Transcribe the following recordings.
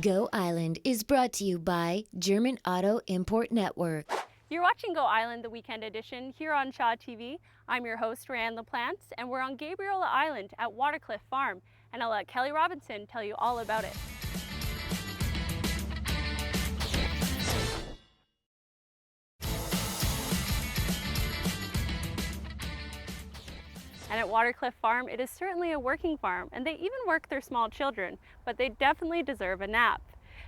Go Island is brought to you by German Auto Import Network. You're watching Go Island, the weekend edition, here on Shaw TV. I'm your host, Rae-Anne LaPlante, and we're on Gabriola Island at Watercliff Farm, and I'll let Kelly Robinson tell you all about it. And at Watercliff Farm, it is certainly a working farm, and they even work their small children, but they definitely deserve a nap.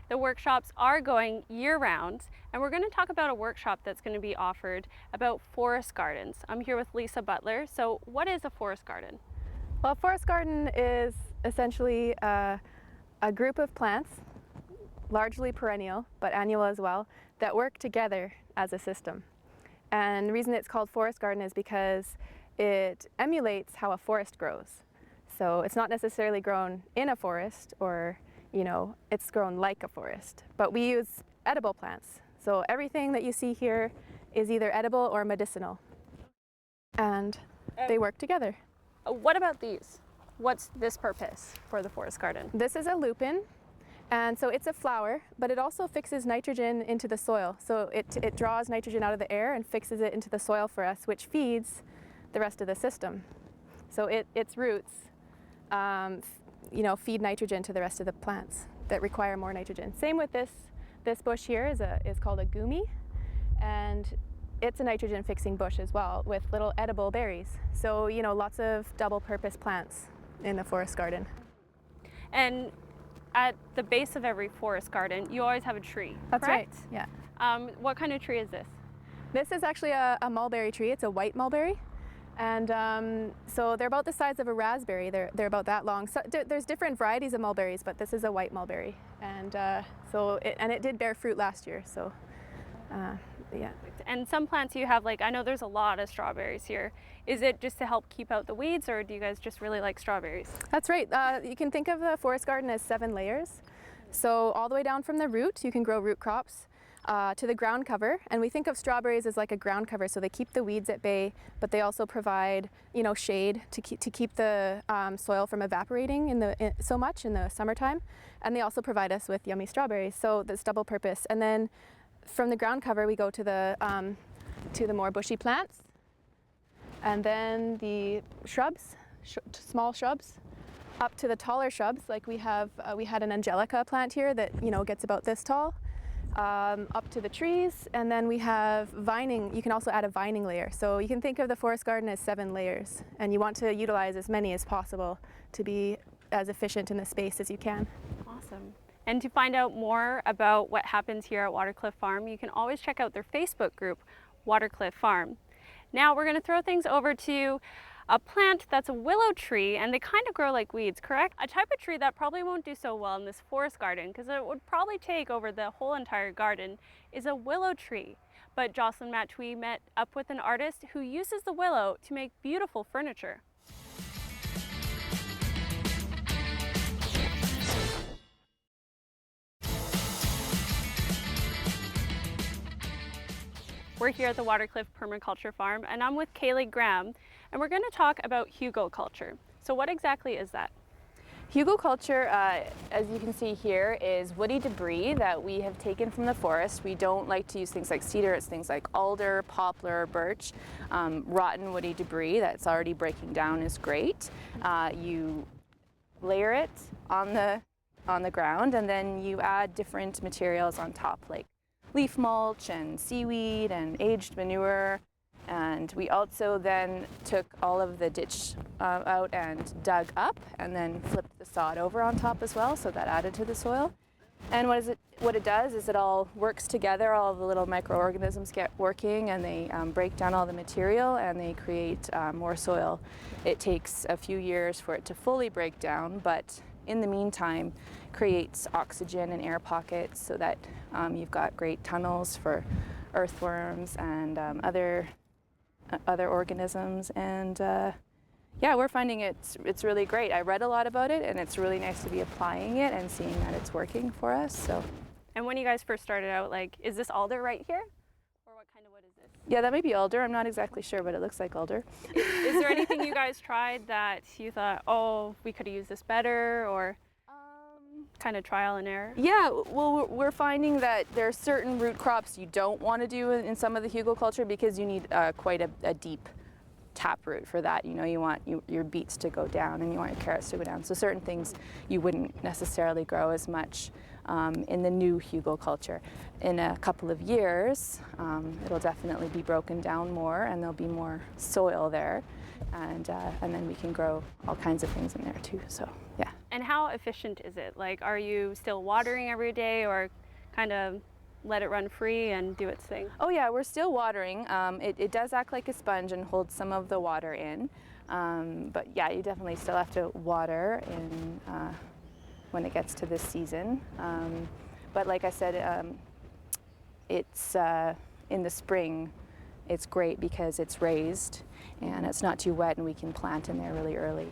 The workshops are going year-round, and we're going to talk about a workshop that's going to be offered about forest gardens. I'm here with Lisa Butler. So what is a forest garden? Well, a forest garden is essentially a group of plants, largely perennial, but annual as well, that work together as a system. And the reason it's called forest garden is because it emulates how a forest grows. So it's not necessarily grown in a forest or, it's grown like a forest. But we use edible plants. So everything that you see here is either edible or medicinal. And they work together. What about these? What's this purpose for the forest garden? This is a lupin. And so it's a flower, but it also fixes nitrogen into the soil. So it draws nitrogen out of the air and fixes it into the soil for us, which feeds the rest of the system. So its roots feed nitrogen to the rest of the plants that require more nitrogen. Same with this bush here is called a gumi, and it's a nitrogen fixing bush as well with little edible berries. So lots of double purpose plants in the forest garden. And at the base of every forest garden, you always have a tree, That's correct? right, yeah. What kind of tree is this? This is actually a mulberry tree. It's a white mulberry. And so they're about the size of a raspberry. They're about that long. So there's different varieties of mulberries, but this is a white mulberry. And it did bear fruit last year. So yeah. And some plants you have, I know there's a lot of strawberries here. Is it just to help keep out the weeds, or do you guys just really like strawberries? That's right. You can think of the forest garden as 7 layers. So all the way down from the root, you can grow root crops. To the ground cover, and we think of strawberries as like a ground cover, so they keep the weeds at bay, but they also provide shade to keep the soil from evaporating so much in the summertime, and they also provide us with yummy strawberries. So that's double purpose. And then from the ground cover we go to the more bushy plants, and then the shrubs, small shrubs, up to the taller shrubs. Like we had an angelica plant here that gets about this tall. Up to the trees, and then we have vining. You can also add a vining layer. So you can think of the forest garden as 7 layers, and you want to utilize as many as possible to be as efficient in the space as you can. Awesome. And to find out more about what happens here at Watercliff Farm, you can always check out their Facebook group, Watercliff Farm. Now we're going to throw things over to a plant that's a willow tree, and they kind of grow like weeds, correct? A type of tree that probably won't do so well in this forest garden, because it would probably take over the whole entire garden, is a willow tree. But Jocelyn Matui met up with an artist who uses the willow to make beautiful furniture. We're here at the Watercliff Permaculture Farm, and I'm with Kaylee Graham, and we're going to talk about hugelkultur. So what exactly is that? Hugelkultur, as you can see here, is woody debris that we have taken from the forest. We don't like to use things like cedar, it's things like alder, poplar, birch. Rotten woody debris that's already breaking down is great. You layer it on the ground, and then you add different materials on top, like leaf mulch and seaweed and aged manure. And we also then took all of the ditch out and dug up, and then flipped the sod over on top as well, so that added to the soil. And what it does is it all works together. All of the little microorganisms get working, and they break down all the material, and they create more soil. It takes a few years for it to fully break down, but in the meantime creates oxygen and air pockets, so that you've got great tunnels for earthworms and other organisms. And yeah, we're finding it's really great. I read a lot about it, and it's really nice to be applying it and seeing that it's working for us. So. And when you guys first started out, is this alder right here? Or what kind of wood is this? Yeah, that might be alder. I'm not exactly sure, but it looks like alder. Is there anything you guys tried that you thought, oh, we could have used this better, or? kind of trial and error? Yeah, well, we're finding that there are certain root crops you don't want to do in some of the hugelkultur because you need quite a deep taproot for that. You know, you want your beets to go down and you want your carrots to go down. So certain things you wouldn't necessarily grow as much in the new hugelkultur. In a couple of years, it'll definitely be broken down more and there'll be more soil there. And then we can grow all kinds of things in there too, so yeah. And how efficient is it? Like, are you still watering every day or kind of let it run free and do its thing? Oh yeah, we're still watering. It does act like a sponge and holds some of the water in. But yeah, you definitely still have to water when it gets to this season. But like I said, it's in the spring, it's great because it's raised and it's not too wet and we can plant in there really early.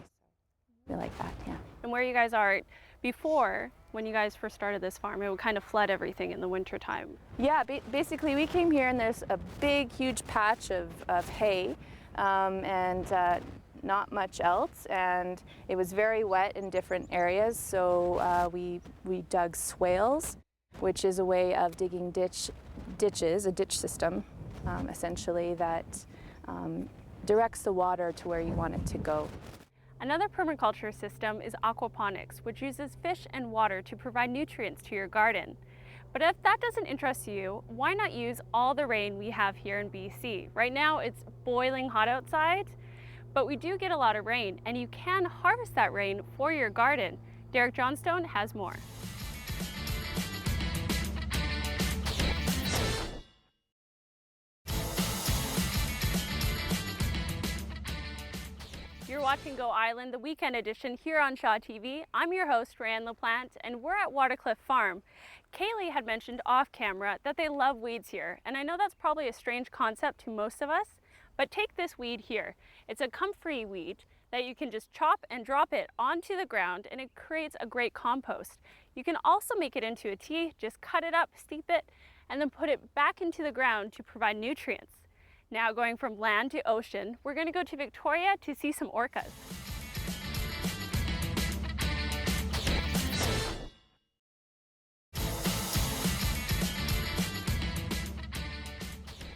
We like that, yeah. And where you guys are, before, when you guys first started this farm, it would kind of flood everything in the winter time. Yeah, basically we came here and there's a big, huge patch of hay and not much else, and it was very wet in different areas, so we dug swales, which is a way of digging ditches, a ditch system, essentially, that directs the water to where you want it to go. Another permaculture system is aquaponics, which uses fish and water to provide nutrients to your garden. But if that doesn't interest you, why not use all the rain we have here in BC? Right now it's boiling hot outside, but we do get a lot of rain and you can harvest that rain for your garden. Derek Johnstone has more. You're watching Go Island, the weekend edition here on Shaw TV. I'm your host, Rae-Anne LaPlante, and we're at Watercliff Farm. Kaylee had mentioned off camera that they love weeds here, and I know that's probably a strange concept to most of us, but take this weed here. It's a comfrey weed that you can just chop and drop it onto the ground and it creates a great compost. You can also make it into a tea, just cut it up, steep it, and then put it back into the ground to provide nutrients. Now going from land to ocean, we're going to go to Victoria to see some orcas.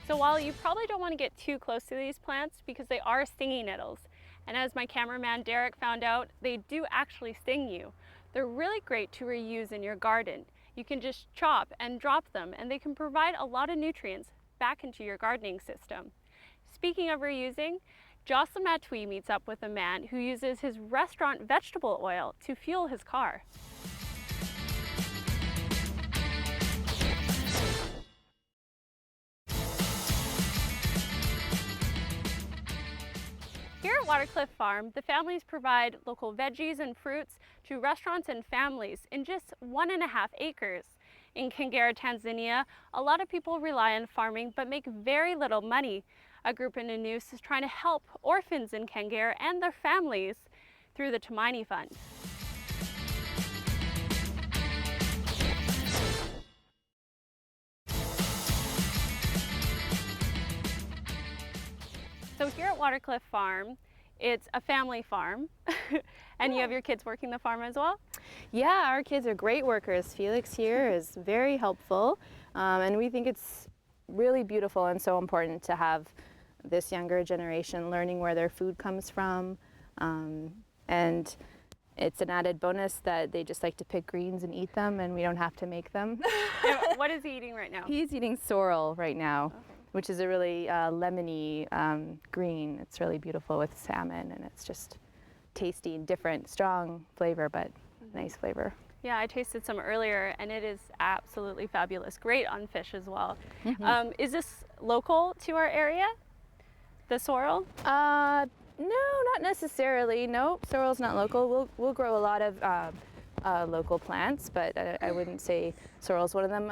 So while you probably don't want to get too close to these plants because they are stinging nettles, and as my cameraman Derek found out, they do actually sting you. They're really great to reuse in your garden. You can just chop and drop them and they can provide a lot of nutrients back into your gardening system. Speaking of reusing, Jocelyn Matui meets up with a man who uses his restaurant vegetable oil to fuel his car. Here at Watercliff Farm, the families provide local veggies and fruits to restaurants and families in just 1.5 acres. In Kagera, Tanzania, a lot of people rely on farming but make very little money. A group in Nanus is trying to help orphans in Kagera and their families through the Tumaini Fund. So here at Watercliff Farm, it's a family farm, and you have your kids working the farm as well? Yeah, our kids are great workers. Felix here is very helpful, and we think it's really beautiful and so important to have this younger generation learning where their food comes from, and it's an added bonus that they just like to pick greens and eat them, and we don't have to make them. What is he eating right now? He's eating sorrel right now, which is a really lemony green. It's really beautiful with salmon, and it's just tasty and different, strong flavor, but nice flavor. Yeah, I tasted some earlier, and it is absolutely fabulous. Great on fish as well. Is this local to our area, the sorrel? No, not necessarily. No, sorrel's not local. We'll grow a lot of local plants, but I wouldn't say sorrel's one of them.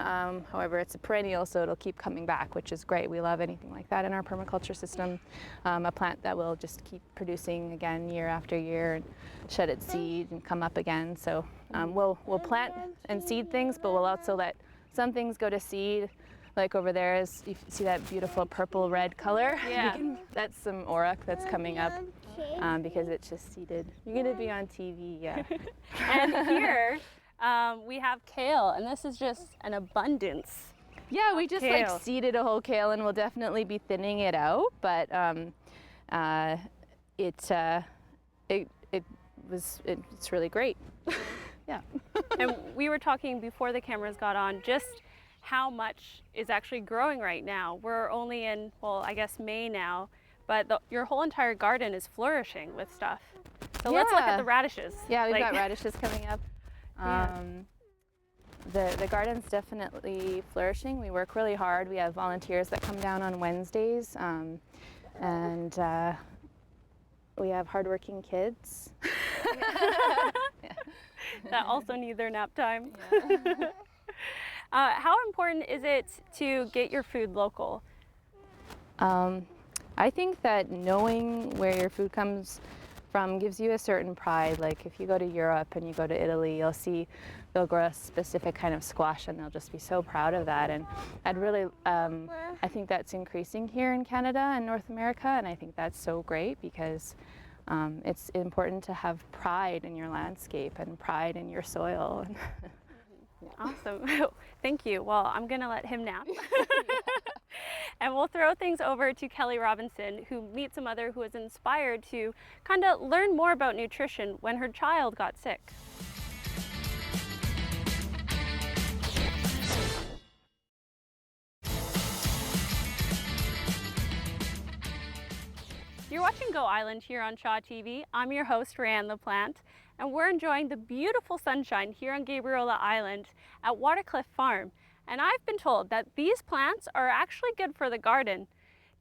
However, it's a perennial, so it'll keep coming back, which is great. We love anything like that in our permaculture system. A plant that will just keep producing again year after year and shed its seed and come up again. So we'll plant and seed things, but we'll also let some things go to seed. Like over there is, you see that beautiful purple-red color? Yeah. That's some auroch that's coming up because it's just seeded. You're gonna be on TV, yeah. And here, We have kale, and this is just an abundance. Yeah, we just kale. like seeded a whole kale, and we'll definitely be thinning it out. But it's really great. Yeah. And we were talking before the cameras got on just how much is actually growing right now. We're only in, well, I guess May now, but your whole entire garden is flourishing with stuff. So let's look at the radishes. Yeah, we've got radishes coming up. Yeah. The garden's definitely flourishing. We work really hard. We have volunteers that come down on Wednesdays, and we have hardworking kids. That also need their nap time. Yeah. How important is it to get your food local? I think that knowing where your food comes from gives you a certain pride. Like if you go to Europe and you go to Italy, you'll see they'll grow a specific kind of squash and they'll just be so proud of that. And I think that's increasing here in Canada and North America, and I think that's so great because it's important to have pride in your landscape and pride in your soil. Awesome. Thank you. Well, I'm going to let him nap. And we'll throw things over to Kelly Robinson, who meets a mother who was inspired to kind of learn more about nutrition when her child got sick. You're watching Go Island here on Shaw TV. I'm your host, Rae-Anne LaPlante, and we're enjoying the beautiful sunshine here on Gabriola Island at Watercliff Farm. And I've been told that these plants are actually good for the garden.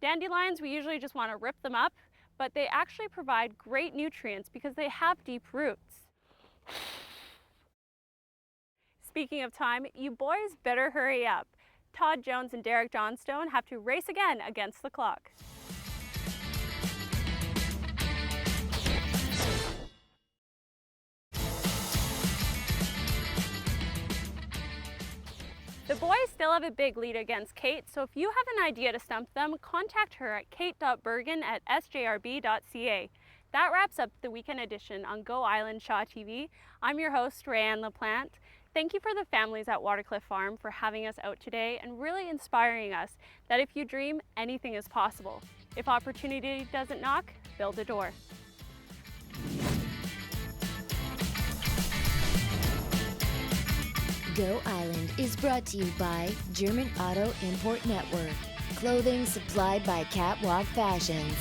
Dandelions, we usually just want to rip them up, but they actually provide great nutrients because they have deep roots. Speaking of time, you boys better hurry up. Todd Jones and Derek Johnstone have to race again against the clock. The boys still have a big lead against Kate, so if you have an idea to stump them, contact her at kate.bergen@sjrb.ca. That wraps up the weekend edition on Go Island Shaw TV. I'm your host, Rae-Anne LaPlante. Thank you for the families at Watercliff Farm for having us out today and really inspiring us that if you dream, anything is possible. If opportunity doesn't knock, build a door. Go Island is brought to you by German Auto Import Network. Clothing supplied by Catwalk Fashions.